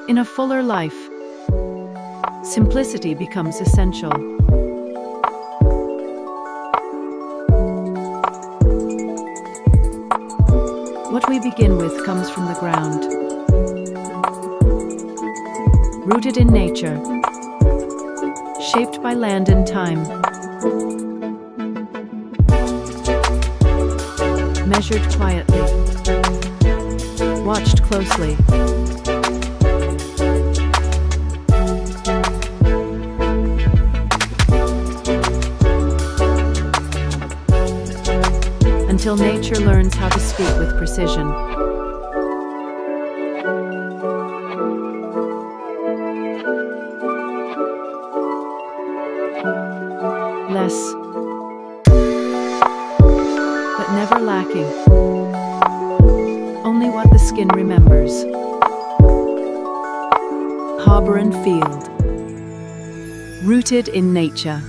In a fuller life, simplicity becomes essential. What we begin with comes from the ground, rooted in nature, shaped by land and time, measured quietly, watched closely. Until nature learns how to speak with precision. Less, but never lacking. Only what the skin remembers. Harbour and field, rooted in nature.